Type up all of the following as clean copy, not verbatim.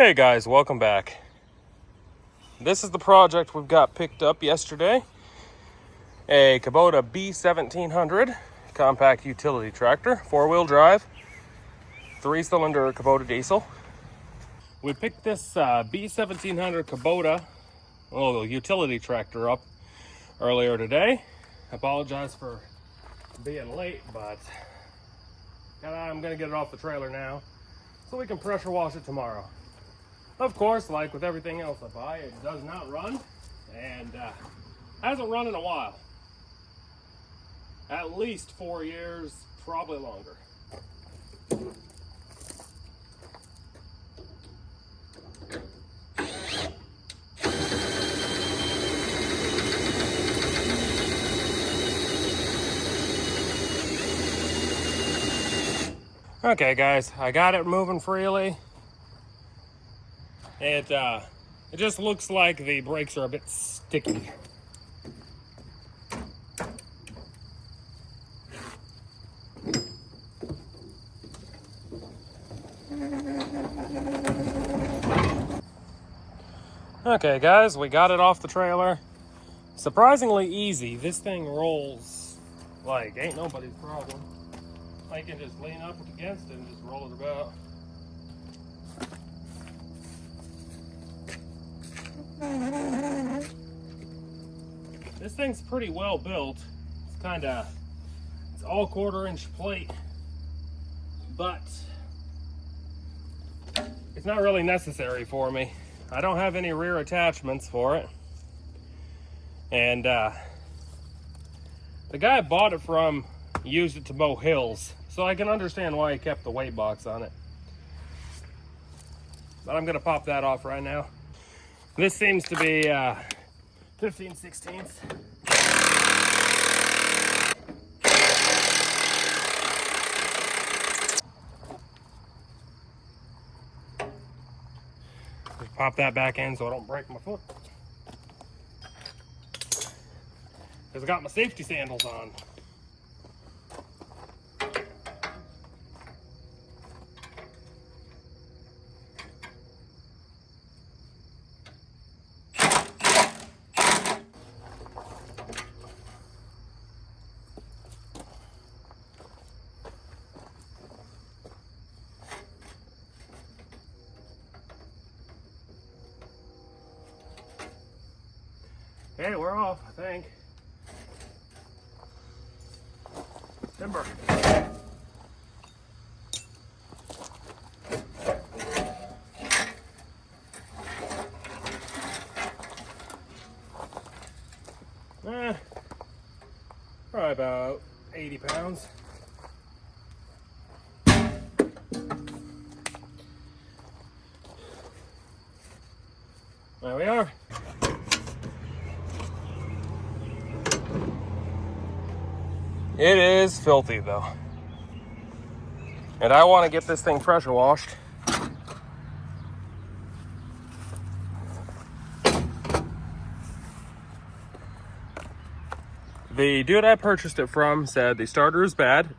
Hey guys, welcome back. This is the project we've got picked up yesterday. A Kubota B1700 compact utility tractor, 4-wheel drive, 3-cylinder Kubota diesel. We picked this B1700 Kubota utility tractor up earlier today. I apologize for being late, but I'm gonna get it off the trailer now so we can pressure wash it tomorrow. Of course, like with everything else I buy, it does not run, and hasn't run in a while. At least 4 years, probably longer. Okay guys, I got it moving freely. It just looks like the brakes are a bit sticky. Okay guys, we got it off the trailer. Surprisingly easy. This thing rolls like ain't nobody's problem. I can just lean up against it and just roll it about. This thing's pretty well built. It's all 1/4-inch plate, but it's not really necessary for me. I don't have any rear attachments for it. And the guy I bought it from used it to mow hills, so I can understand why he kept the weight box on it. But I'm gonna pop that off right now. This seems to be 15/16. Just pop that back in so I don't break my foot. Because I got my safety sandals on. Okay, we're off, I think. Timber. Probably about 80 pounds. There we are. It is filthy though. And I want to get this thing pressure washed. The dude I purchased it from said the starter is bad.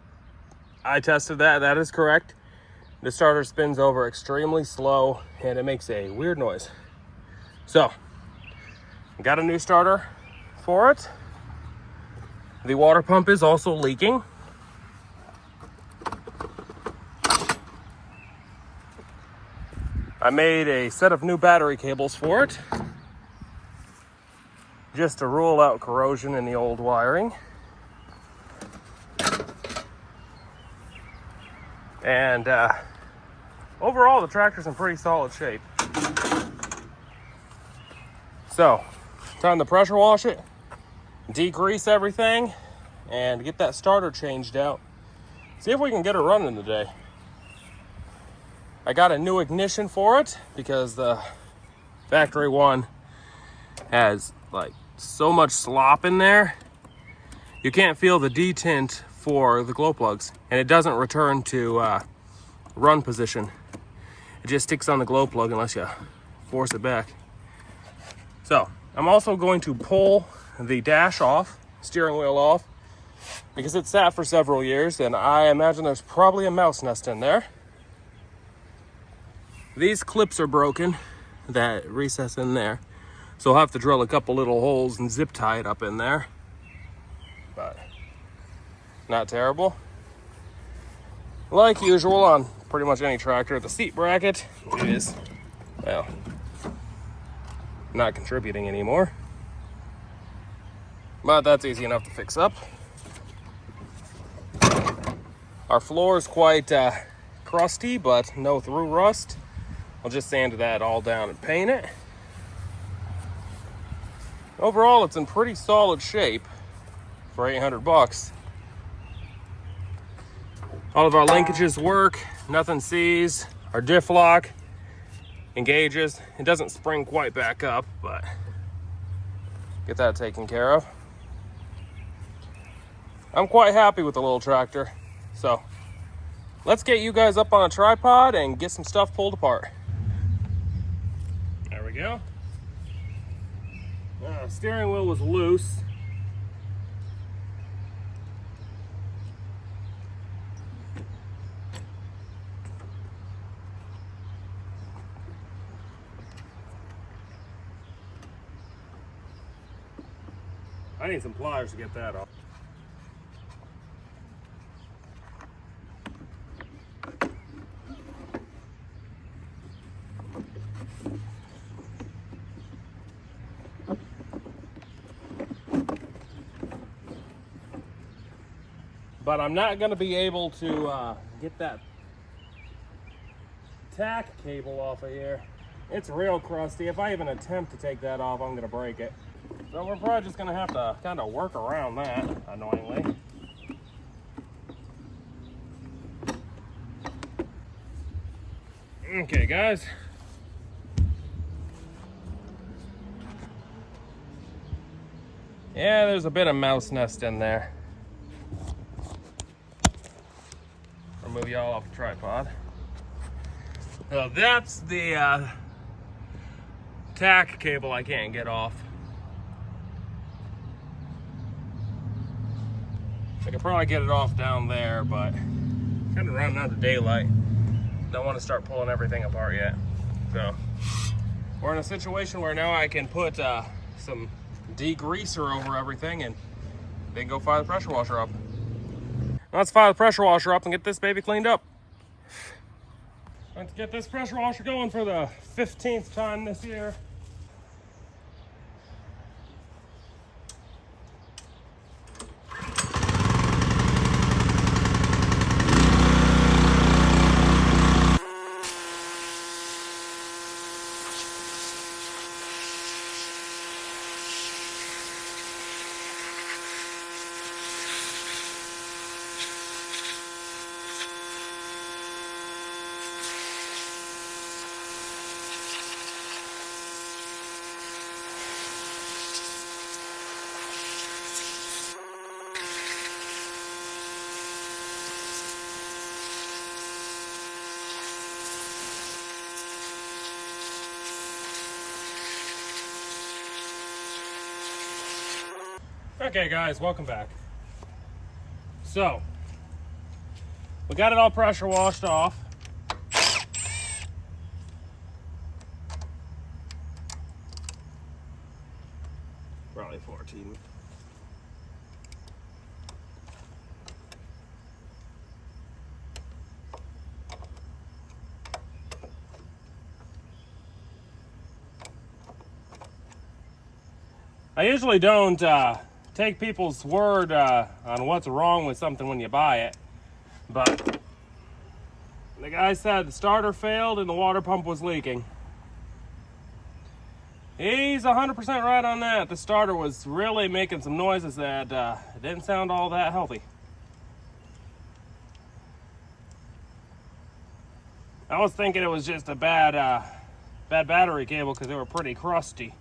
I tested that, that is correct. The starter spins over extremely slow and it makes a weird noise. So, got a new starter for it. The water pump is also leaking. I made a set of new battery cables for it, just to rule out corrosion in the old wiring. And overall, the tractor's in pretty solid shape. So, time to pressure wash it, degrease everything, and get that starter changed out. See if we can get it running today. I got a new ignition for it because the factory one has like so much slop in there. You can't feel the detint for the glow plugs, and it doesn't return to run position. It just sticks on the glow plug unless you force it back. So I'm also going to pull the dash off, steering wheel off, because it sat for several years and I imagine there's probably a mouse nest in there. These clips are broken that recess in there, so I'll have to drill a couple little holes and zip tie it up in there, but not terrible. Like usual on pretty much any tractor, the seat bracket is, well, not contributing anymore, but that's easy enough to fix up. Our floor is quite crusty, but no through rust. I'll just sand that all down and paint it. Overall, it's in pretty solid shape for 800 bucks. All of our linkages work, nothing sees. Our diff lock engages. It doesn't spring quite back up, but get that taken care of. I'm quite happy with the little tractor. So let's get you guys up on a tripod and get some stuff pulled apart. There we go. Steering wheel was loose. I need some pliers to get that off. But I'm not going to be able to get that tack cable off of here. It's real crusty. If I even attempt to take that off, I'm going to break it. So we're probably just going to have to kind of work around that, annoyingly. Okay, guys. Yeah, there's a bit of mouse nest in there. Move y'all off the tripod. Now that's the tack cable I can't get off. I could probably get it off down there, but kind of running out of daylight. Don't want to start pulling everything apart yet. So we're in a situation where now I can put some degreaser over everything and then go fire the pressure washer up. Let's fire the pressure washer up and get this baby cleaned up. Let's get this pressure washer going for the 15th time this year. Okay guys, welcome back. So, we got it all pressure washed off. Probably 14. I usually don't take people's word on what's wrong with something when you buy it, but the guy said the starter failed and the water pump was leaking. He's 100% right on that. The starter was really making some noises that didn't sound all that healthy. I was thinking it was just a bad battery cable because they were pretty crusty,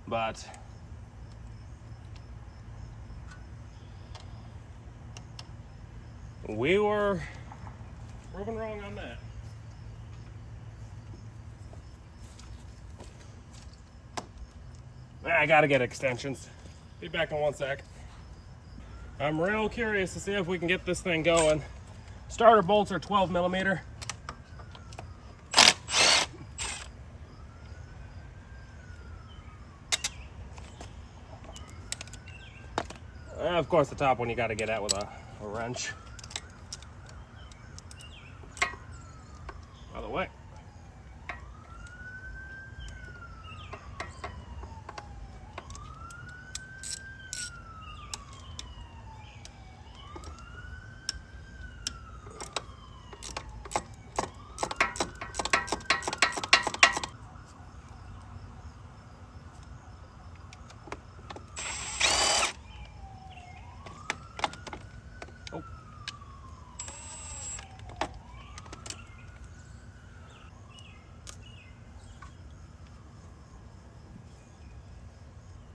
but we were proven wrong on that. I gotta get extensions. Be back in 1 sec. I'm real curious to see if we can get this thing going. Starter bolts are 12 millimeter. Of course, the top one you got to get at with a wrench. Other way. Oh.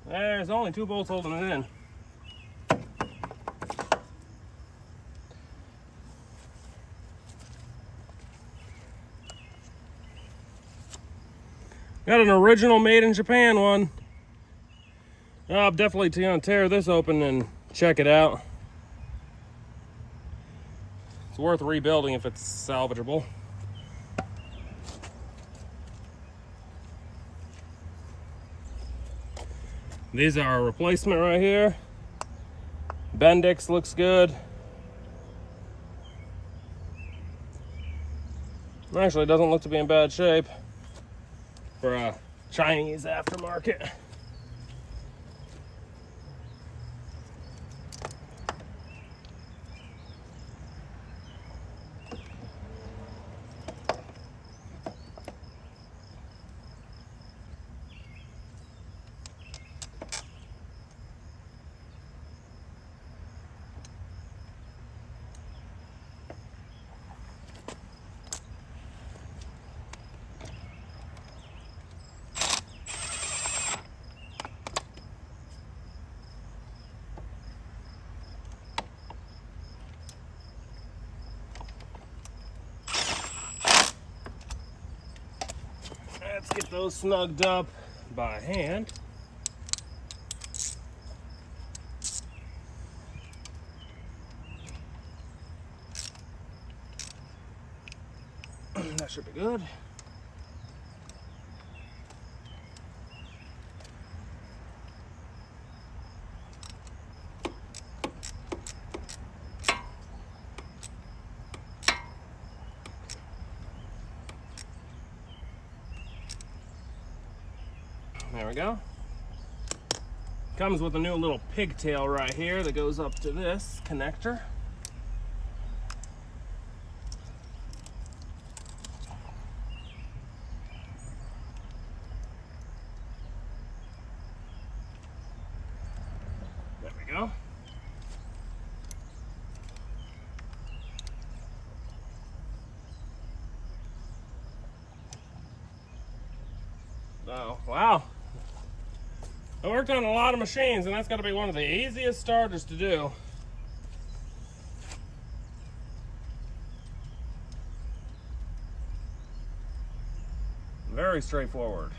There's only 2 bolts holding it in. Got an original made in Japan one. I'm definitely gonna tear this open and check it out. It's worth rebuilding if it's salvageable. These are a replacement right here. Bendix looks good. Actually, it doesn't look to be in bad shape for a Chinese aftermarket. Let's get those snugged up by hand. That should be good. There we go. Comes with a new little pigtail right here that goes up to this connector. There we go. Oh, wow. I worked on a lot of machines, and that's got to be one of the easiest starters to do. Very straightforward.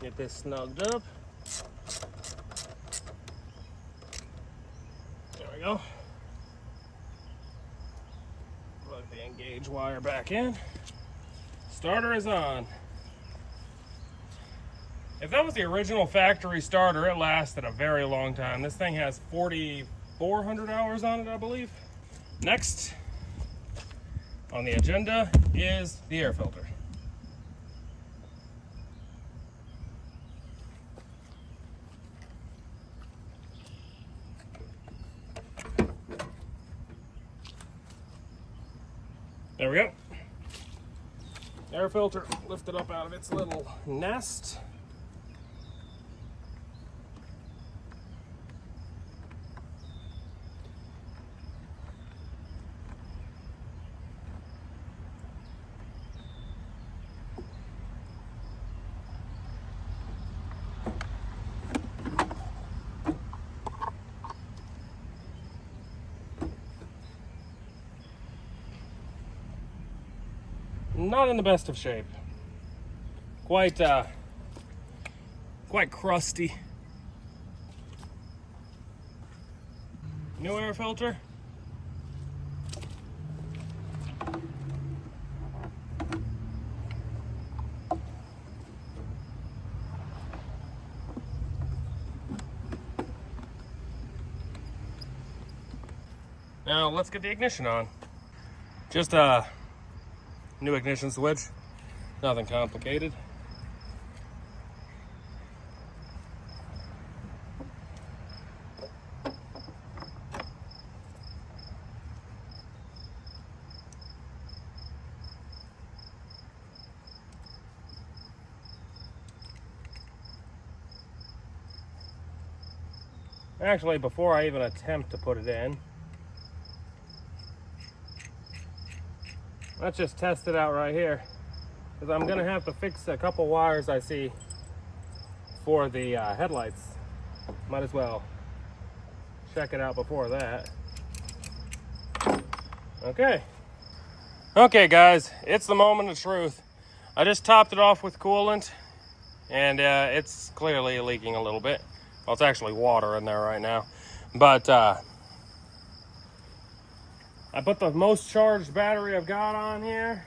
Get this snugged up. There we go. Plug the engage wire back in. Starter is on. If that was the original factory starter, it lasted a very long time. This thing has 4,400 hours on it, I believe. Next on the agenda is the air filter. There we go. Air filter lifted up out of its little nest. not in the best of shape. Quite crusty. New air filter. Now let's get the ignition on. Just a new ignition switch, nothing complicated. Actually, before I even attempt to put it in, let's just test it out right here, because I'm gonna have to fix a couple wires I see for the headlights. Might as well check it out before that. Okay guys, it's the moment of truth. I just topped it off with coolant, and it's clearly leaking a little bit. Well, it's actually water in there right now, but I put the most charged battery I've got on here.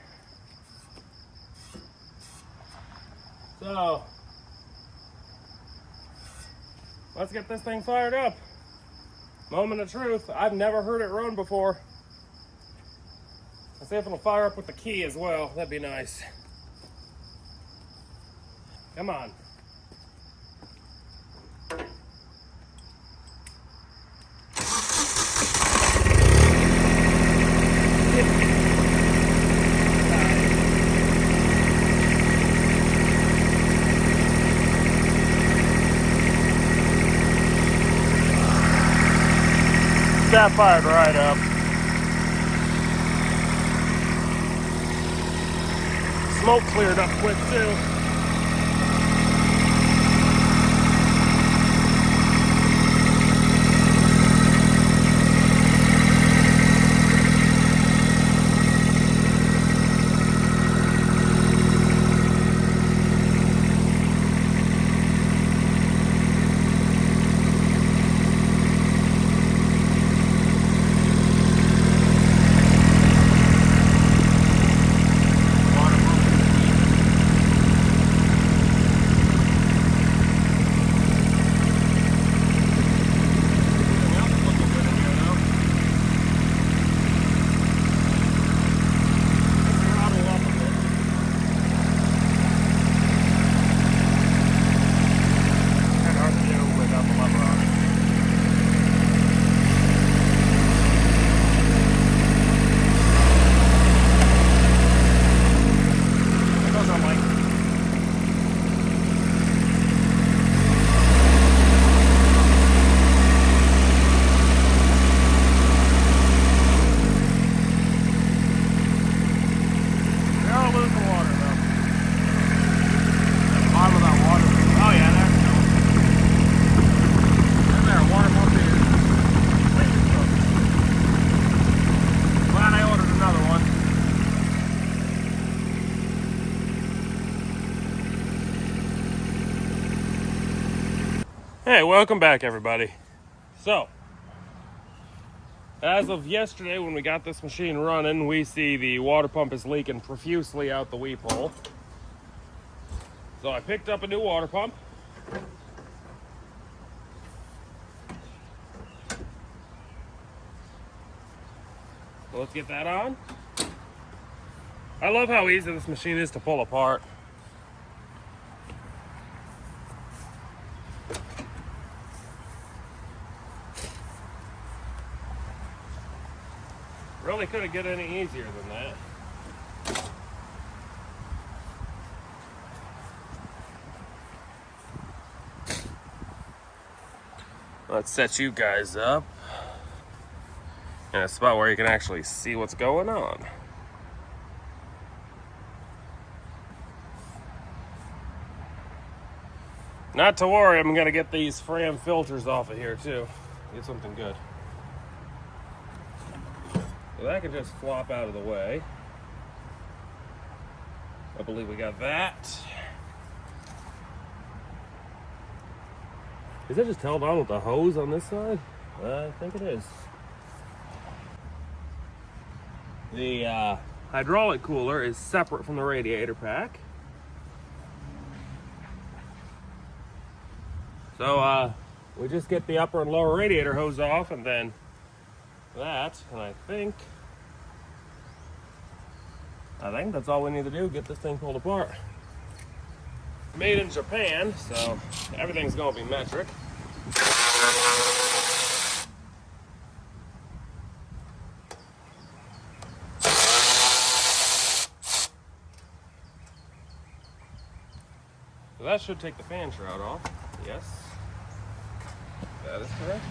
So let's get this thing fired up. Moment of truth. I've never heard it run before. Let's see if it'll fire up with the key as well. That'd be nice. Come on. That fired right up. Smoke cleared up quick too. Hey, welcome back everybody. So, as of yesterday when we got this machine running, we see the water pump is leaking profusely out the weep hole. So I picked up a new water pump. So let's get that on. I love how easy this machine is to pull apart. Really couldn't get any easier than that. Let's set you guys up in a spot where you can actually see what's going on. Not to worry, I'm gonna get these Fram filters off of here too. Get something good. So that can just flop out of the way. I believe we got that. Is it just held on with the hose on this side? I think it is. The hydraulic cooler is separate from the radiator pack. So we just get the upper and lower radiator hose off, and then that, and I think that's all we need to do, get this thing pulled apart. Made in Japan, so everything's gonna be metric. So that should take the fan shroud off. Yes, that is correct.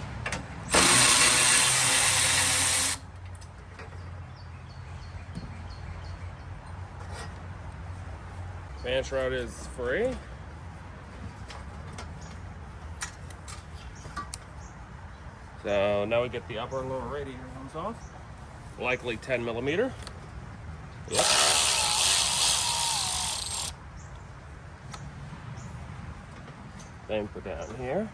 Fan shroud is free. So now we get the upper and lower radiator hose off. Likely 10 millimeter. Yep. Same for down here.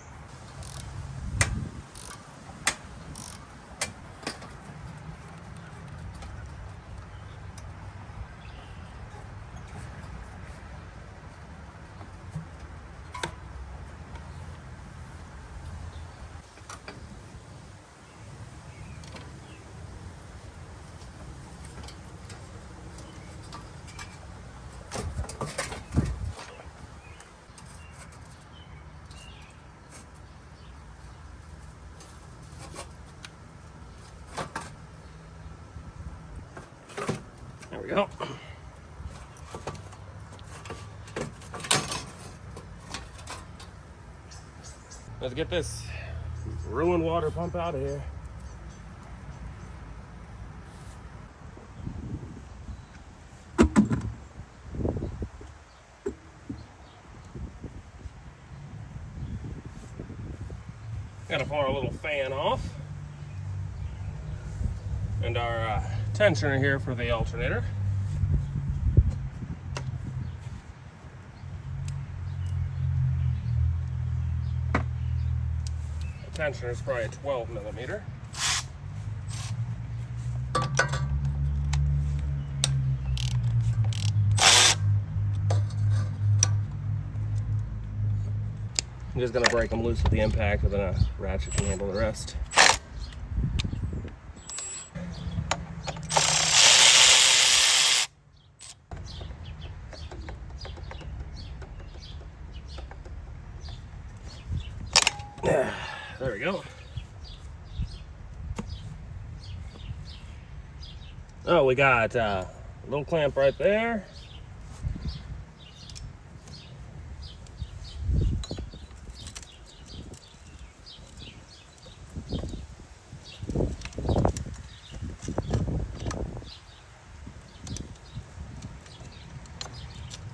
There we go. Let's get this ruined water pump out of here. Gotta pull our little fan off. And our tensioner here for the alternator. The tensioner is probably a 12 millimeter. I'm just gonna break them loose with the impact, and then a ratchet can handle the rest. There we go. Oh, we got a little clamp right there.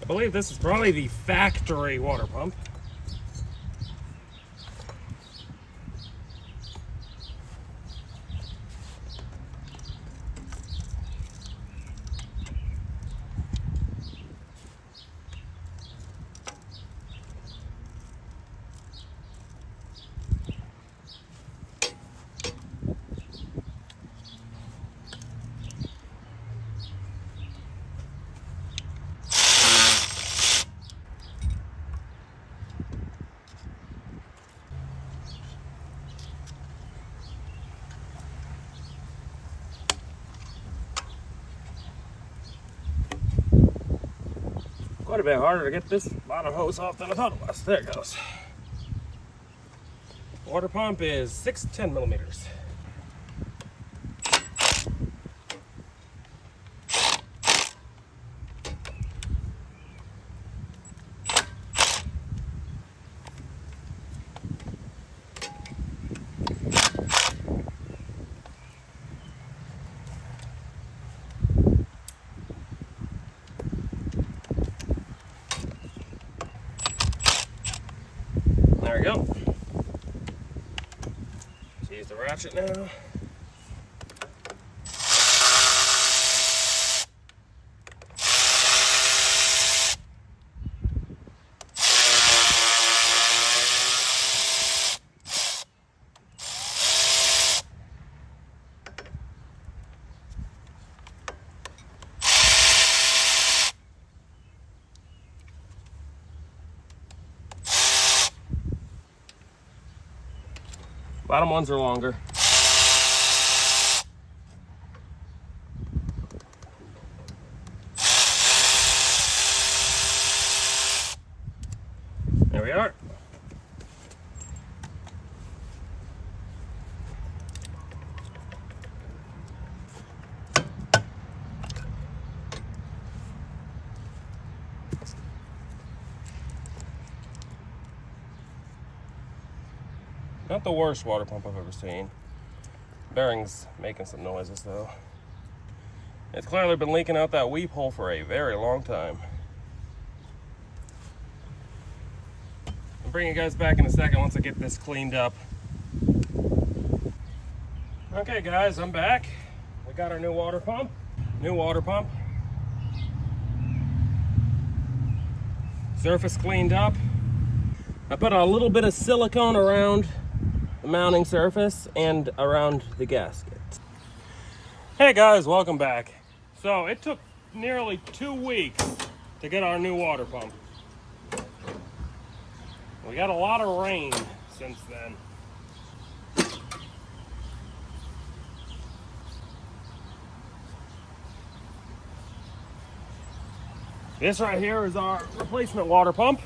I believe this is probably the factory water pump. Quite a bit harder to get this bottom hose off than I thought it was. There it goes. Water pump is 6 10 millimeters. There we go. Let's use the ratchet now. Bottom ones are longer. There we are. Not the worst water pump I've ever seen. Bearing's making some noises though. It's clearly been leaking out that weep hole for a very long time. I'll bring you guys back in a second once I get this cleaned up. Okay guys, I'm back. We got our new water pump. Surface cleaned up. I put a little bit of silicone around the mounting surface and around the gasket. Hey guys, welcome back. So it took nearly 2 weeks to get our new water pump. We got a lot of rain since then. This right here is our replacement water pump.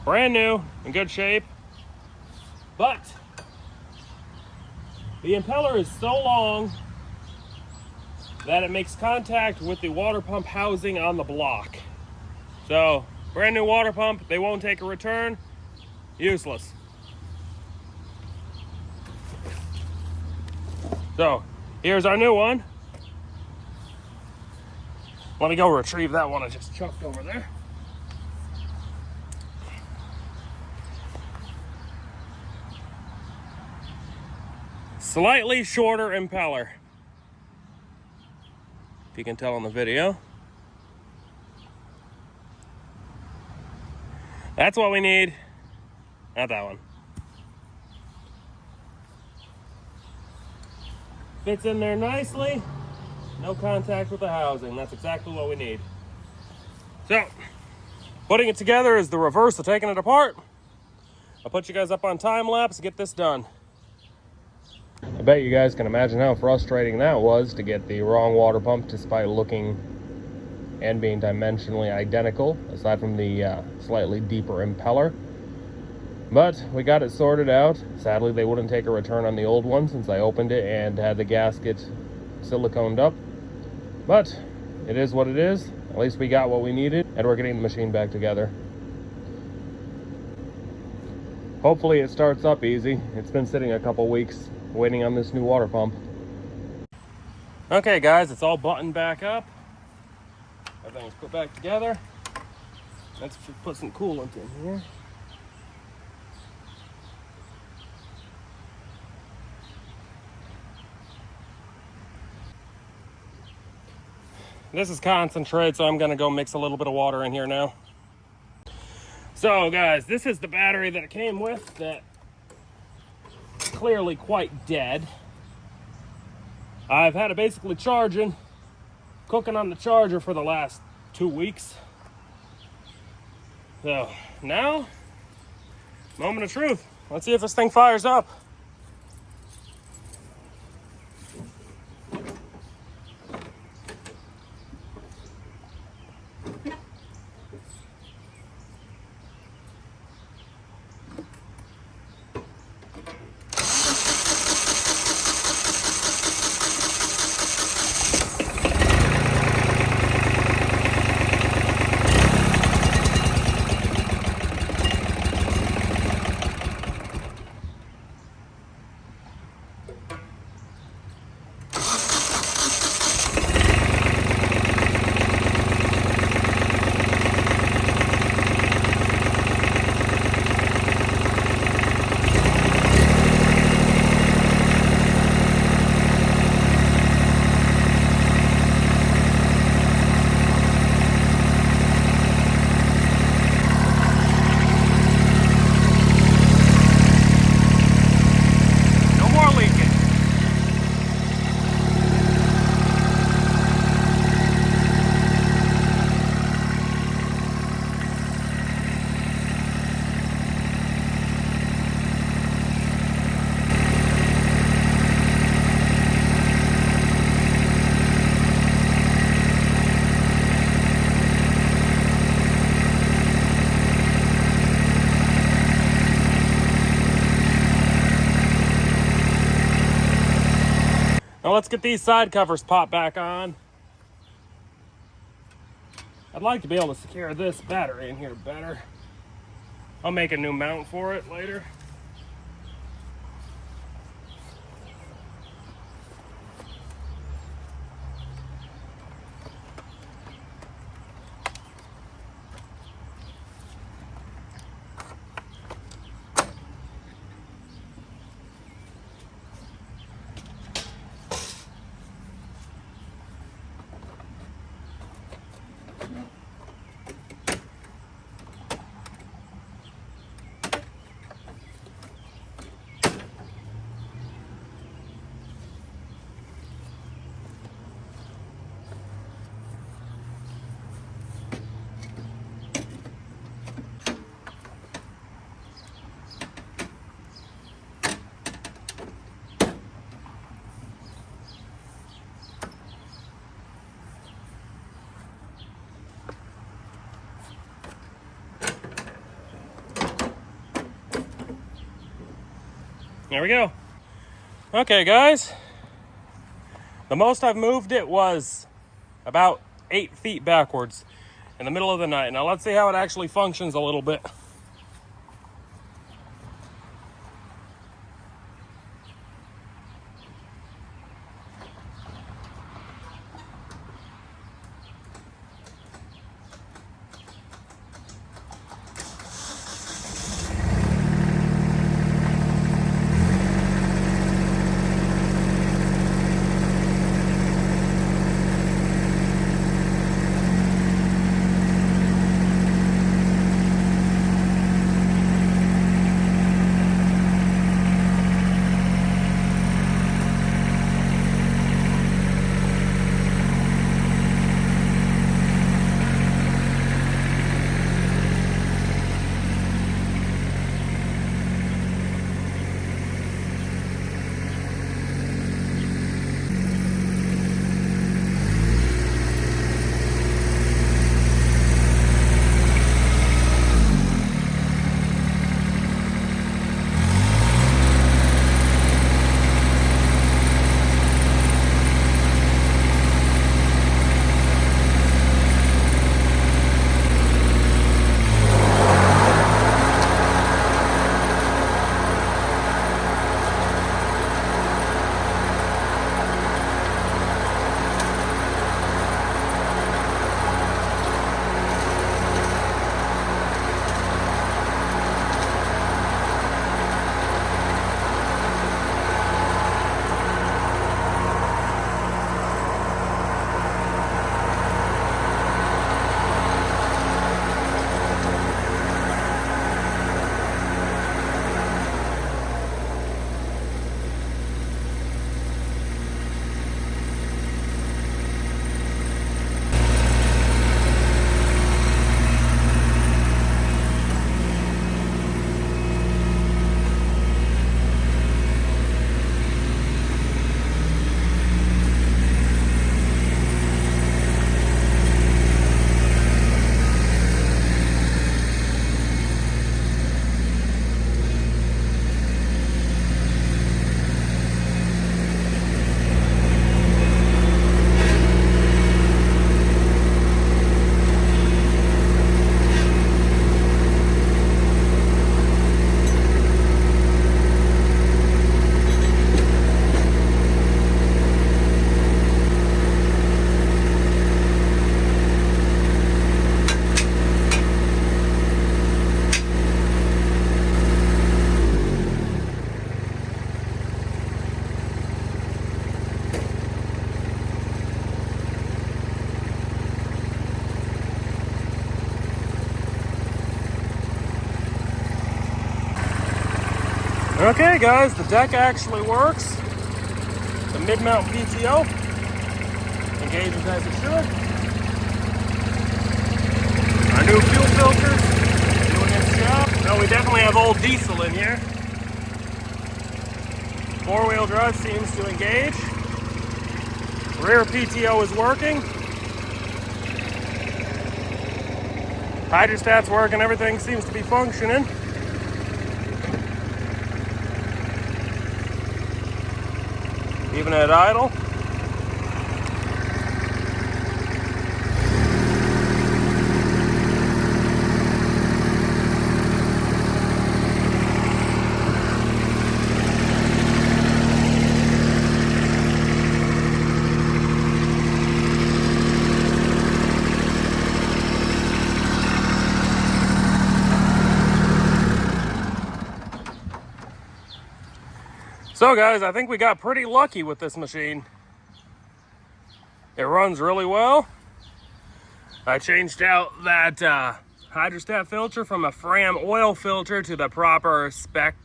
Brand new, in good shape, but the impeller is so long that it makes contact with the water pump housing on the block. So, brand new water pump, they won't take a return, useless. So, here's our new one. Let me go retrieve that one I just chucked over there. Slightly shorter impeller, if you can tell in the video. That's what we need, not that one. Fits in there nicely, no contact with the housing. That's exactly what we need. So, putting it together is the reverse of taking it apart. I'll put you guys up on time lapse to get this done. I bet you guys can imagine how frustrating that was to get the wrong water pump despite looking and being dimensionally identical, aside from the slightly deeper impeller. But we got it sorted out. Sadly, they wouldn't take a return on the old one since I opened it and had the gasket siliconed up. But it is what it is. At least we got what we needed, and we're getting the machine back together. Hopefully it starts up easy. It's been sitting a couple weeks waiting on this new water pump. Okay guys, it's all buttoned back up. Everything's put back together. Let's put some coolant in here. This is concentrate, so I'm gonna go mix a little bit of water in here now. So guys, this is the battery that it came with that clearly quite dead. I've had it basically charging, cooking on the charger for the last 2 weeks. So now, moment of truth. Let's see if this thing fires up. Now let's get these side covers popped back on. I'd like to be able to secure this battery in here better. I'll make a new mount for it later. There we go. Okay, guys. The most I've moved it was about 8 feet backwards in the middle of the night. Now let's see how it actually functions a little bit. Okay guys, the deck actually works. The mid-mount PTO engages as it should. Our new fuel filters doing its job. No, we definitely have old diesel in here. Four-wheel drive seems to engage. Rear PTO is working. Hydrostat's working, everything seems to be functioning. even at idle. So guys, I think we got pretty lucky with this machine. It runs really well. I changed out that hydrostat filter from a Fram oil filter to the proper spec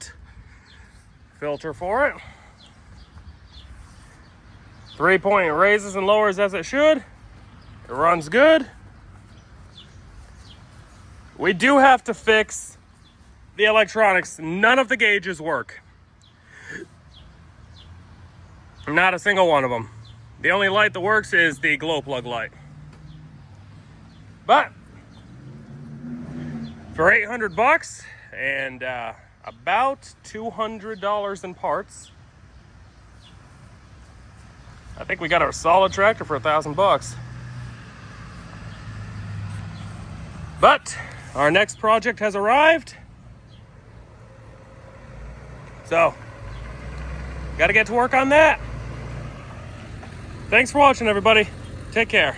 filter for it. 3-point raises and lowers as it should. It runs good. We do have to fix the electronics. None of the gauges work. Not a single one of them. The only light that works is the glow plug light. But for 800 bucks and about $200 in parts, I think we got a solid tractor for $1,000 bucks. But our next project has arrived. So, got to get to work on that. Thanks for watching, everybody. Take care.